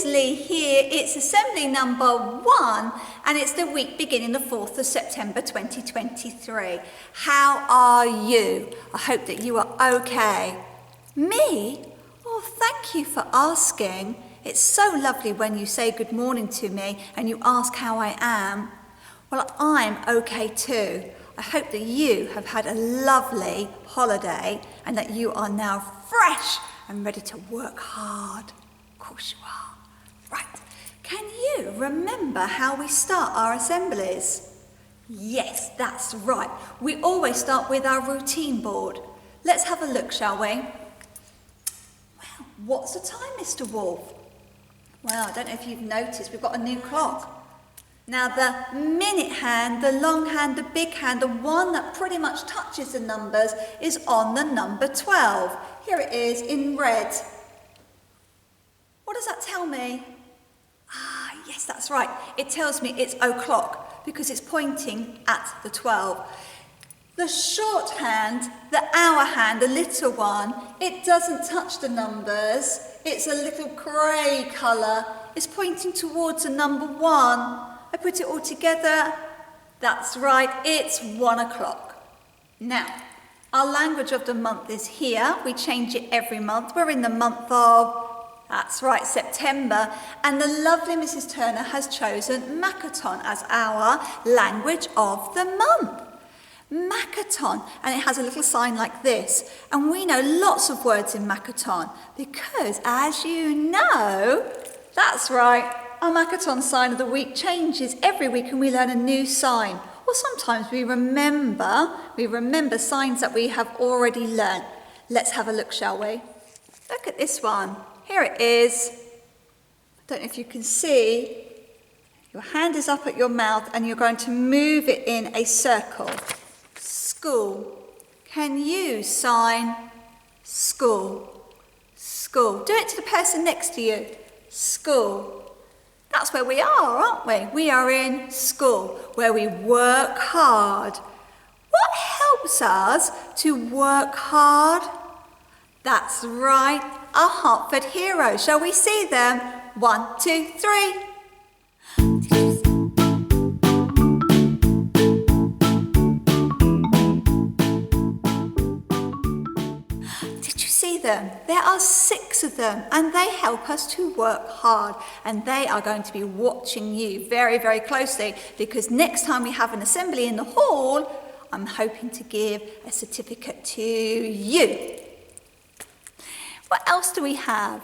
Lee here. It's assembly number 1 and it's the week beginning the 4th of September 2023. How are you? I hope that you are okay. Me? Oh, thank you for asking. It's so lovely when you say good morning to me and you ask how I am. Well, I'm okay too. I hope that you have had a lovely holiday and that you are now fresh and ready to work hard. Of course you are. Right, can you remember how we start our assemblies? Yes, that's right. We always start with our routine board. Let's have a look, shall we? Well, what's the time, Mr. Wolf? Well, I don't know if you've noticed, we've got a new clock. Now the minute hand, the long hand, the big hand, the one that pretty much touches the numbers is on the number 12. Here it is in red. What does that tell me? Ah, yes, that's right. It tells me it's o'clock because it's pointing at the 12. The short hand, the hour hand, the little one, it doesn't touch the numbers. It's a little grey colour. It's pointing towards the number 1. I put it all together. That's right, it's 1 o'clock. Now, our language of the month is here. We change it every month. We're in the month of, that's right, September. And the lovely Mrs. Turner has chosen Makaton as our language of the month. Makaton, and it has a little sign like this. And we know lots of words in Makaton because, as you know, that's right, our Makaton sign of the week changes every week and we learn a new sign. Or sometimes we remember signs that we have already learned. Let's have a look, shall we? Look at this one. Here it is. I don't know if you can see. Your hand is up at your mouth and you're going to move it in a circle. School. Can you sign school? School. Do it to the person next to you. School. That's where we are, aren't we? We are in school, where we work hard. What helps us to work hard? That's right, our Hartford heroes. Shall we see them? 1, 2, 3. Them. There are 6 of them and they help us to work hard and they are going to be watching you very, very closely because next time we have an assembly in the hall, I'm hoping to give a certificate to you. What else do we have?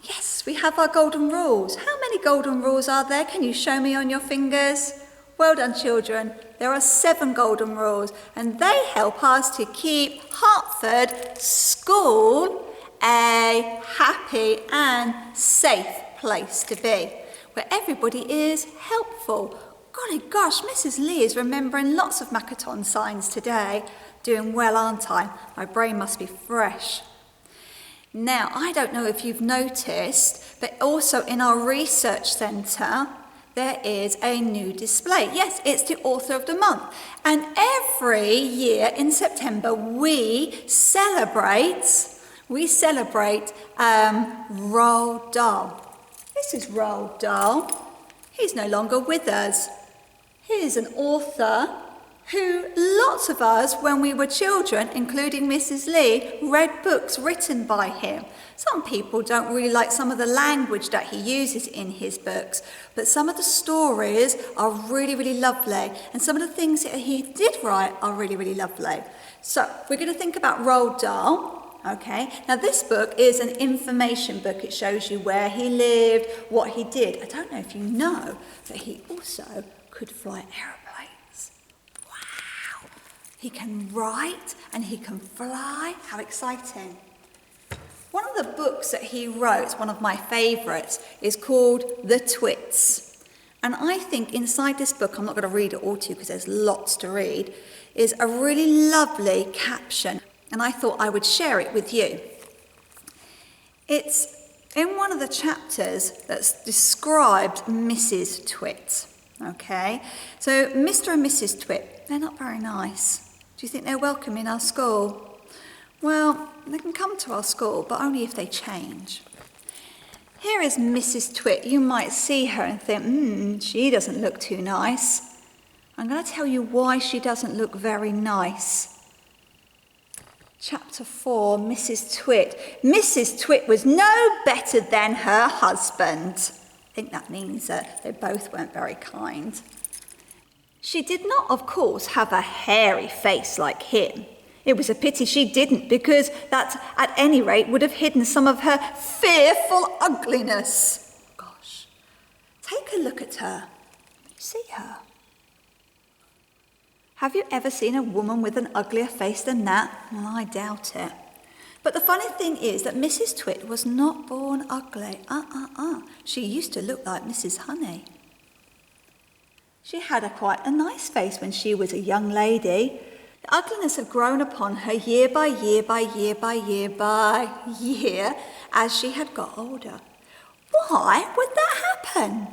Yes, we have our golden rules. How many golden rules are there? Can you show me on your fingers? Well done, children. There are 7 golden rules and they help us to keep Hartford School a happy and safe place to be, where everybody is helpful. Golly gosh, Mrs. Lee is remembering lots of Makaton signs today. Doing well, aren't I? My brain must be fresh. Now, I don't know if you've noticed, but also in our research centre, there is a new display. Yes, it's the author of the month. And every year in September, we celebrate Roald Dahl. This is Roald Dahl. He's no longer with us. He is an author who lots of us, when we were children, including Mrs. Lee, read books written by him. Some people don't really like some of the language that he uses in his books, but some of the stories are really, really lovely, and some of the things that he did write are really, really lovely. So we're going to think about Roald Dahl. Okay, now this book is an information book. It shows you where he lived, what he did. I don't know if you know, but he also could fly aeroplanes. Wow! He can write and he can fly. How exciting. One of the books that he wrote, one of my favourites, is called The Twits. And I think inside this book, I'm not going to read it all to you because there's lots to read, is a really lovely caption. And I thought I would share it with you. It's in one of the chapters that's described Mrs. Twit. Okay, so Mr. and Mrs. Twit, they're not very nice. Do you think they're welcome in our school? Well, they can come to our school, but only if they change. here is Mrs. Twit. You might see her and think, she doesn't look too nice. I'm going to tell you why she doesn't look very nice. Chapter 4, Mrs. Twit. Mrs. Twit was no better than her husband. I think that means that they both weren't very kind. She did not, of course, have a hairy face like him. It was a pity she didn't, because that, at any rate, would have hidden some of her fearful ugliness. Gosh, take a look at her. See her? Have you ever seen a woman with an uglier face than that? Well, I doubt it. But the funny thing is that Mrs. Twit was not born ugly. She used to look like Mrs. Honey. She had quite a nice face when she was a young lady. The ugliness had grown upon her year by year by year by year by year as she had got older. Why would that happen?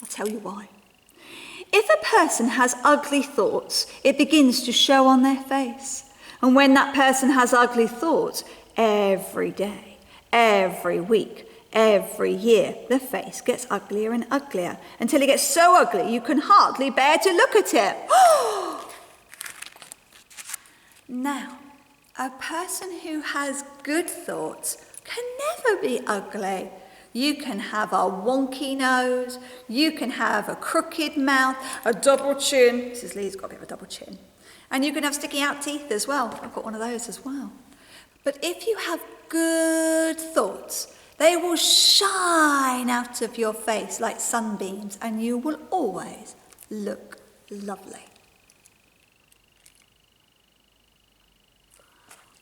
I'll tell you why. If a person has ugly thoughts, it begins to show on their face. And when that person has ugly thoughts, every day, every week, every year, the face gets uglier and uglier until it gets so ugly you can hardly bear to look at it. Now, a person who has good thoughts can never be ugly. You can have a wonky nose, you can have a crooked mouth, a double chin. Mrs. Lee's got a bit of a double chin. And you can have sticky out teeth as well. I've got one of those as well. But if you have good thoughts, they will shine out of your face like sunbeams, and you will always look lovely.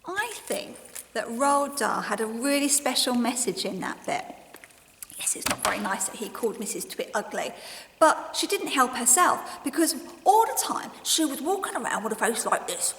I think that Roald Dahl had a really special message in that bit. Yes, it's not very nice that he called Mrs. Twit ugly, but she didn't help herself, because all the time she was walking around with a face like this,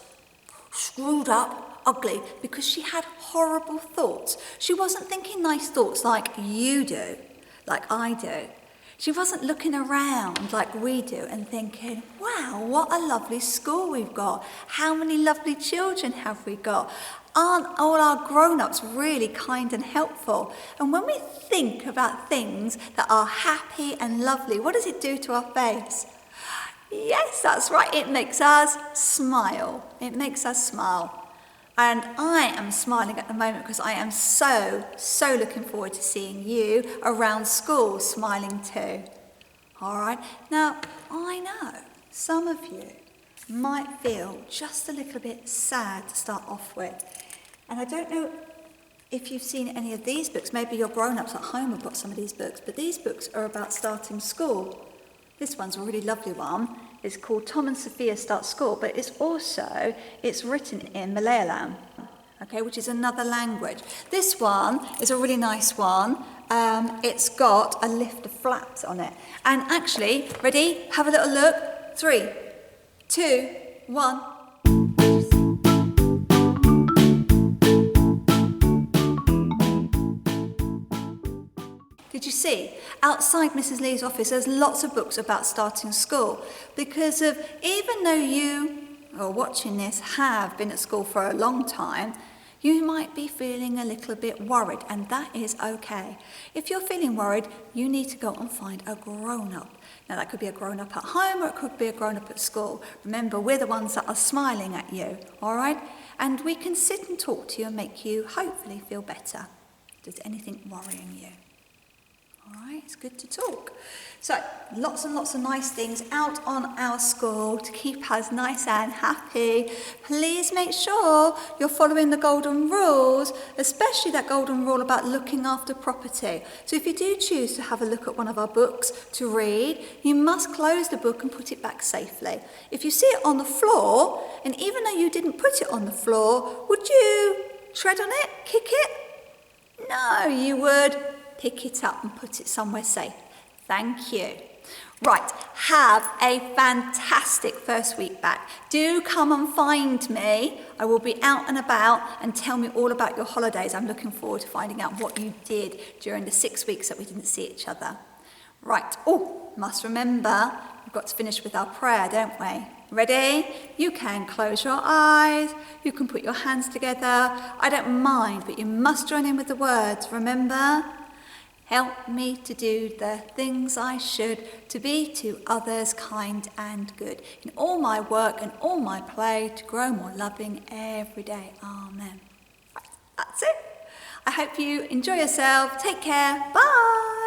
screwed up, ugly, because she had horrible thoughts. She wasn't thinking nice thoughts like you do, like I do. She wasn't looking around like we do and thinking, wow, what a lovely school we've got. How many lovely children have we got? Aren't all our grown-ups really kind and helpful? And when we think about things that are happy and lovely, what does it do to our face? Yes, that's right, it makes us smile. It makes us smile. And I am smiling at the moment because I am so looking forward to seeing you around school smiling too. All right, now I know some of you might feel just a little bit sad to start off with. And I don't know if you've seen any of these books. Maybe your grown-ups at home have got some of these books, but these books are about starting school. This one's a really lovely one. It's called Tom and Sophia Start School, but it's written in Malayalam, okay, which is another language. This one is a really nice one. It's got a lift of flaps on it. And actually, ready? Have a little look. 3, 2, 1. Did you see? Outside Mrs. Lee's office, there's lots of books about starting school, because even though you, or watching this, have been at school for a long time, you might be feeling a little bit worried, and that is okay. If you're feeling worried, you need to go and find a grown-up. Now, that could be a grown-up at home, or it could be a grown-up at school. Remember, we're the ones that are smiling at you, all right? And we can sit and talk to you and make you hopefully feel better. Does anything worrying you? All right, it's good to talk. So, lots and lots of nice things out on our school to keep us nice and happy. Please make sure you're following the golden rules, especially that golden rule about looking after property. So if you do choose to have a look at one of our books to read, you must close the book and put it back safely. If you see it on the floor, and even though you didn't put it on the floor, would you tread on it, kick it? No, you would pick it up and put it somewhere safe. Thank you. Right, have a fantastic first week back. Do come and find me. I will be out and about, and tell me all about your holidays. I'm looking forward to finding out what you did during the 6 weeks that we didn't see each other. Right, must remember, we've got to finish with our prayer, don't we? Ready? You can close your eyes, you can put your hands together. I don't mind, but you must join in with the words. Remember? Help me to do the things I should, to be to others kind and good. In all my work and all my play, to grow more loving every day. Amen. Right, that's it. I hope you enjoy yourself. Take care. Bye.